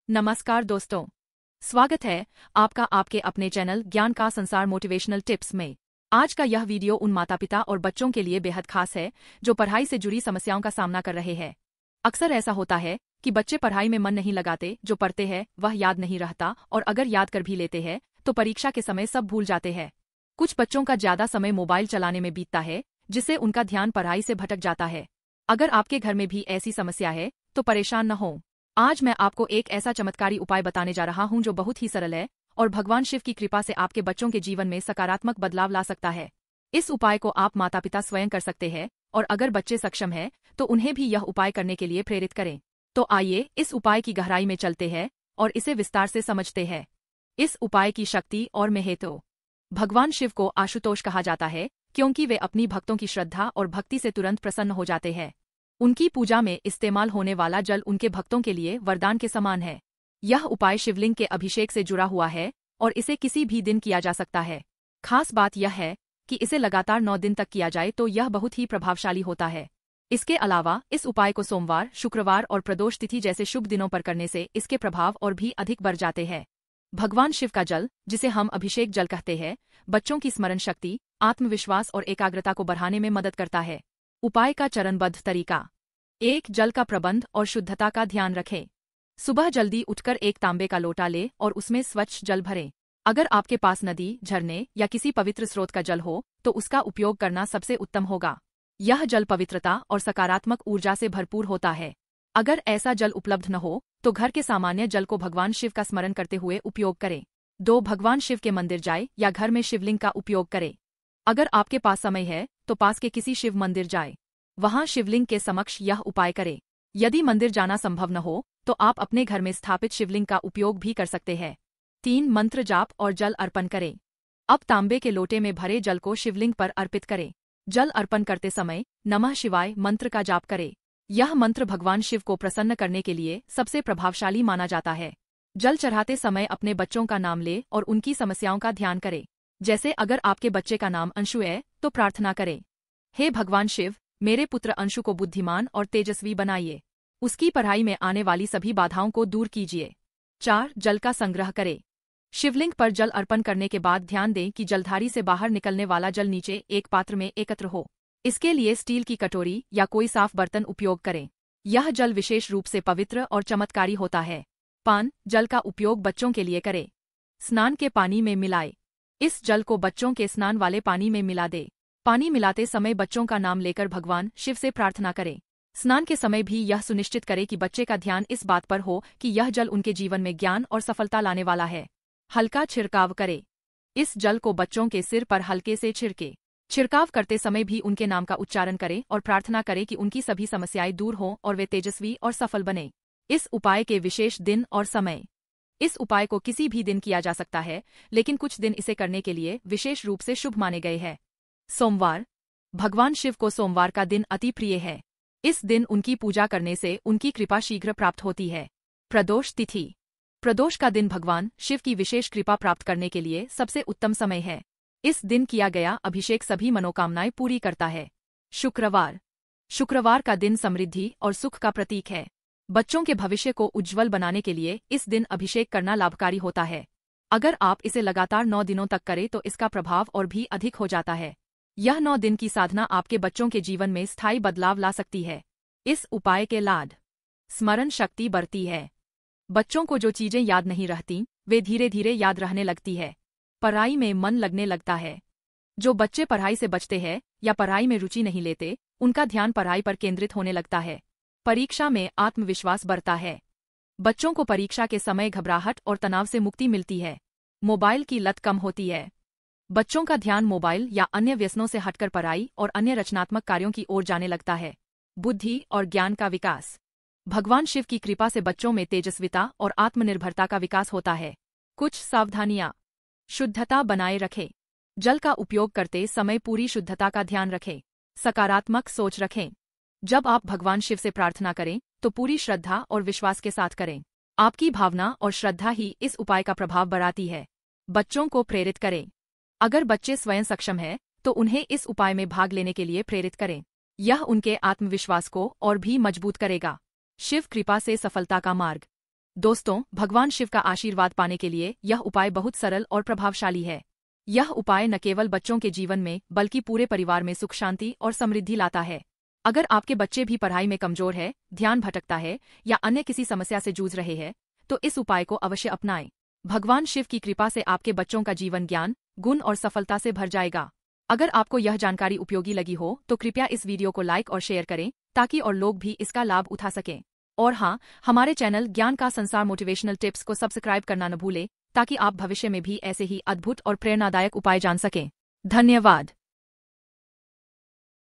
नमस्कार दोस्तों, स्वागत है आपका आपके अपने चैनल ज्ञान का संसार मोटिवेशनल टिप्स में। आज का यह वीडियो उन माता पिता और बच्चों के लिए बेहद खास है जो पढ़ाई से जुड़ी समस्याओं का सामना कर रहे हैं। अक्सर ऐसा होता है कि बच्चे पढ़ाई में मन नहीं लगाते, जो पढ़ते हैं वह याद नहीं रहता और अगर याद कर भी लेते हैं तो परीक्षा के समय सब भूल जाते हैं। कुछ बच्चों का ज्यादा समय मोबाइल चलाने में बीतता है जिससे उनका ध्यान पढ़ाई से भटक जाता है। अगर आपके घर में भी ऐसी समस्या है तो परेशान न हो। आज मैं आपको एक ऐसा चमत्कारी उपाय बताने जा रहा हूं जो बहुत ही सरल है और भगवान शिव की कृपा से आपके बच्चों के जीवन में सकारात्मक बदलाव ला सकता है। इस उपाय को आप माता पिता स्वयं कर सकते हैं और अगर बच्चे सक्षम हैं तो उन्हें भी यह उपाय करने के लिए प्रेरित करें। तो आइए इस उपाय की गहराई में चलते हैं और इसे विस्तार से समझते हैं। इस उपाय की शक्ति और महत्व। भगवान शिव को आशुतोष कहा जाता है क्योंकि वे अपनी भक्तों की श्रद्धा और भक्ति से तुरंत प्रसन्न हो जाते हैं। उनकी पूजा में इस्तेमाल होने वाला जल उनके भक्तों के लिए वरदान के समान है। यह उपाय शिवलिंग के अभिषेक से जुड़ा हुआ है और इसे किसी भी दिन किया जा सकता है। खास बात यह है कि इसे लगातार 9 दिन तक किया जाए तो यह बहुत ही प्रभावशाली होता है। इसके अलावा इस उपाय को सोमवार, शुक्रवार और प्रदोष तिथि जैसे शुभ दिनों पर करने से इसके प्रभाव और भी अधिक बढ़ जाते हैं। भगवान शिव का जल, जिसे हम अभिषेक जल कहते हैं, बच्चों की स्मरण शक्ति, आत्मविश्वास और एकाग्रता को बढ़ाने में मदद करता है। उपाय का चरणबद्ध तरीका। 1. जल का प्रबंध और शुद्धता का ध्यान रखें। सुबह जल्दी उठकर एक तांबे का लोटा लें और उसमें स्वच्छ जल भरें। अगर आपके पास नदी, झरने या किसी पवित्र स्रोत का जल हो तो उसका उपयोग करना सबसे उत्तम होगा। यह जल पवित्रता और सकारात्मक ऊर्जा से भरपूर होता है। अगर ऐसा जल उपलब्ध न हो तो घर के सामान्य जल को भगवान शिव का स्मरण करते हुए उपयोग करें। 2. भगवान शिव के मंदिर जाए या घर में शिवलिंग का उपयोग करें। अगर आपके पास समय है तो पास के किसी शिव मंदिर जाए, वहां शिवलिंग के समक्ष यह उपाय करें। यदि मंदिर जाना संभव न हो तो आप अपने घर में स्थापित शिवलिंग का उपयोग भी कर सकते हैं। 3. मंत्र जाप और जल अर्पण करें। अब तांबे के लोटे में भरे जल को शिवलिंग पर अर्पित करें। जल अर्पण करते समय नमः शिवाय मंत्र का जाप करें। यह मंत्र भगवान शिव को प्रसन्न करने के लिए सबसे प्रभावशाली माना जाता है। जल चढ़ाते समय अपने बच्चों का नाम ले और उनकी समस्याओं का ध्यान करें। जैसे अगर आपके बच्चे का नाम अंशु है तो प्रार्थना करें, हे भगवान शिव, मेरे पुत्र अंशु को बुद्धिमान और तेजस्वी बनाइए। उसकी पढ़ाई में आने वाली सभी बाधाओं को दूर कीजिए। 4. जल का संग्रह करें। शिवलिंग पर जल अर्पण करने के बाद ध्यान दें कि जलधारी से बाहर निकलने वाला जल नीचे एक पात्र में एकत्र हो। इसके लिए स्टील की कटोरी या कोई साफ बर्तन उपयोग करें। यह जल विशेष रूप से पवित्र और चमत्कारी होता है। 5. जल का उपयोग बच्चों के लिए करें। स्नान के पानी में मिलाएं। इस जल को बच्चों के स्नान वाले पानी में मिला दें। पानी मिलाते समय बच्चों का नाम लेकर भगवान शिव से प्रार्थना करें। स्नान के समय भी यह सुनिश्चित करें कि बच्चे का ध्यान इस बात पर हो कि यह जल उनके जीवन में ज्ञान और सफलता लाने वाला है। हल्का छिड़काव करें। इस जल को बच्चों के सिर पर हल्के से छिड़के। छिड़काव करते समय भी उनके नाम का उच्चारण करें और प्रार्थना करें कि उनकी सभी समस्याएं दूर हों और वे तेजस्वी और सफल बने। इस उपाय के विशेष दिन और समय। इस उपाय को किसी भी दिन किया जा सकता है, लेकिन कुछ दिन इसे करने के लिए विशेष रूप से शुभ माने गए हैं। सोमवार। भगवान शिव को सोमवार का दिन अति प्रिय है। इस दिन उनकी पूजा करने से उनकी कृपा शीघ्र प्राप्त होती है। प्रदोष तिथि। प्रदोष का दिन भगवान शिव की विशेष कृपा प्राप्त करने के लिए सबसे उत्तम समय है। इस दिन किया गया अभिषेक सभी मनोकामनाएं पूरी करता है। शुक्रवार। शुक्रवार का दिन समृद्धि और सुख का प्रतीक है। बच्चों के भविष्य को उज्ज्वल बनाने के लिए इस दिन अभिषेक करना लाभकारी होता है। अगर आप इसे लगातार 9 दिनों तक करें तो इसका प्रभाव और भी अधिक हो जाता है। यह 9 दिन की साधना आपके बच्चों के जीवन में स्थायी बदलाव ला सकती है। इस उपाय के लाभ। स्मरण शक्ति बढ़ती है। बच्चों को जो चीजें याद नहीं रहती वे धीरे धीरे याद रहने लगती है। पढ़ाई में मन लगने लगता है। जो बच्चे पढ़ाई से बचते हैं या पढ़ाई में रुचि नहीं लेते उनका ध्यान पढ़ाई पर केंद्रित होने लगता है। परीक्षा में आत्मविश्वास बढ़ता है। बच्चों को परीक्षा के समय घबराहट और तनाव से मुक्ति मिलती है। मोबाइल की लत कम होती है। बच्चों का ध्यान मोबाइल या अन्य व्यसनों से हटकर पढ़ाई और अन्य रचनात्मक कार्यों की ओर जाने लगता है। बुद्धि और ज्ञान का विकास। भगवान शिव की कृपा से बच्चों में तेजस्विता और आत्मनिर्भरता का विकास होता है। कुछ सावधानियां। शुद्धता बनाए रखें। जल का उपयोग करते समय पूरी शुद्धता का ध्यान रखें। सकारात्मक सोच रखें। जब आप भगवान शिव से प्रार्थना करें तो पूरी श्रद्धा और विश्वास के साथ करें। आपकी भावना और श्रद्धा ही इस उपाय का प्रभाव बढ़ाती है। बच्चों को प्रेरित करें। अगर बच्चे स्वयं सक्षम हैं तो उन्हें इस उपाय में भाग लेने के लिए प्रेरित करें। यह उनके आत्मविश्वास को और भी मजबूत करेगा। शिव कृपा से सफलता का मार्ग। दोस्तों, भगवान शिव का आशीर्वाद पाने के लिए यह उपाय बहुत सरल और प्रभावशाली है। यह उपाय न केवल बच्चों के जीवन में बल्कि पूरे परिवार में सुख शांति और समृद्धि लाता है। अगर आपके बच्चे भी पढ़ाई में कमजोर है, ध्यान भटकता है या अन्य किसी समस्या से जूझ रहे हैं, तो इस उपाय को अवश्य अपनाएं। भगवान शिव की कृपा से आपके बच्चों का जीवन ज्ञान, गुण और सफलता से भर जाएगा। अगर आपको यह जानकारी उपयोगी लगी हो तो कृपया इस वीडियो को लाइक और शेयर करें ताकि और लोग भी इसका लाभ उठा सकें। और हाँ, हमारे चैनल ज्ञान का संसार मोटिवेशनल टिप्स को सब्सक्राइब करना न भूलें ताकि आप भविष्य में भी ऐसे ही अद्भुत और प्रेरणादायक उपाय जान सकें। धन्यवाद।